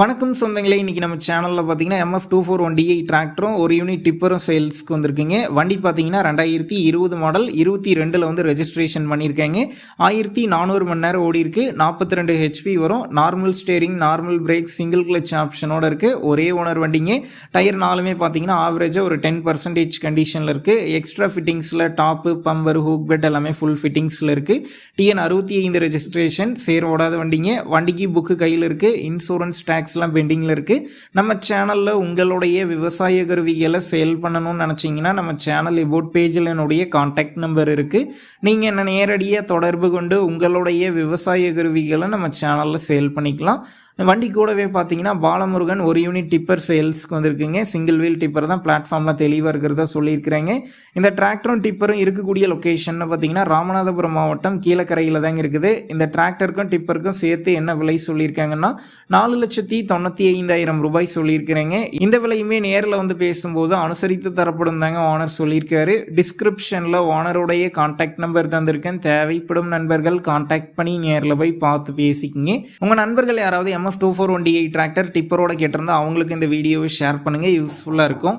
வணக்கம் சொந்தங்களே, இன்னைக்கு நம்ம சேனல்ல பார்த்தீங்கன்னா MF241DI டிராக்டரும் ஒரு யூனிட் டிப்பரும் சேல்ஸ்க்கு வந்திருக்குங்க. வண்டி பார்த்தீங்கன்னா 2020 மாடல் 22ல வந்து ரெஜிஸ்ட்ரேஷன் பண்ணியிருக்காங்க. 1400 மணி நேரம் ஓடி இருக்கு. 42 ஹெச்பி வரும். Normal steering, normal brake, single clutch ஆப்ஷனோட இருக்கு. ஒரே ஓனர் வண்டிங்க. டயர் நாலுமே பார்த்தீங்கன்னா ஆவரேஜா ஒரு 10% கண்டிஷன்ல இருக்கு. எக்ஸ்ட்ரா ஃபிட்டிங்ஸ்ல டாப்பு, பம்பர், ஹூக் பெட் எல்லாமே ஃபுல் ஃபிட்டிங்ஸ்ல இருக்கு. TN 65 ரெஜிஸ்ட்ரேஷன், சேர் ஓடாத வண்டிங்க. வண்டிக்கு புக்கு கையில் இருக்கு. இன்சூரன்ஸ் டேக்ஸ்லாம் பெண்டிங்கில் இருக்குது. நம்ம சேனலில் உங்களுடைய விவசாய கருவிகளை சேல் பண்ணணும்னு நினச்சிங்கன்னா நம்ம சேனல் எபோட் பேஜில் என்னுடைய கான்டாக்ட் நம்பர் இருக்குது. நீங்கள் என்ன நேரடியாக தொடர்பு கொண்டு உங்களுடைய விவசாய கருவிகளை நம்ம சேனலில் சேல் பண்ணிக்கலாம். வண்டி கூடவே பார்த்தீங்கன்னா பாலமுருகன் ஒரு யூனிட் டிப்பர் சேல்ஸ்க்கு வந்திருக்குங்க. சிங்கிள் வீல் டிப்பர் தான், பிளாட்ஃபார்மில் தெளிவாக இருக்கிறதா சொல்லியிருக்கிறாங்க. இந்த டிராக்டரும் டிப்பரும் இருக்கக்கூடிய லொக்கேஷன் பார்த்தீங்கன்னா ராமநாதபுரம் மாவட்டம் கீழக்கரையில் தாங்க இருக்குது. இந்த டிராக்டருக்கும் டிப்பருக்கும் சேர்த்து என்ன விலை சொல்லியிருக்காங்கன்னா 4,95,000 ரூபாய் சொல்லியிருக்கிறேங்க. இந்த விலையுமே நேரில் வந்து பேசும்போது அனுசரித்து தரப்படும் தாங்க ஓனர் சொல்லியிருக்காரு. டிஸ்கிரிப்ஷனில் ஓனருடைய கான்டாக்ட் நம்பர் தந்திருக்கேன். தேவைப்படும் நண்பர்கள் கான்டாக்ட் பண்ணி நேரில் போய் பார்த்து பேசிக்கிங்க. உங்கள் நண்பர்கள் யாராவது MF241DI டிராக்டர் டிப்பரோட கேட்டிருந்தா அவங்களுக்கு இந்த வீடியோவை ஷேர் பண்ணுங்கள், யூஸ்ஃபுல்லாக இருக்கும்.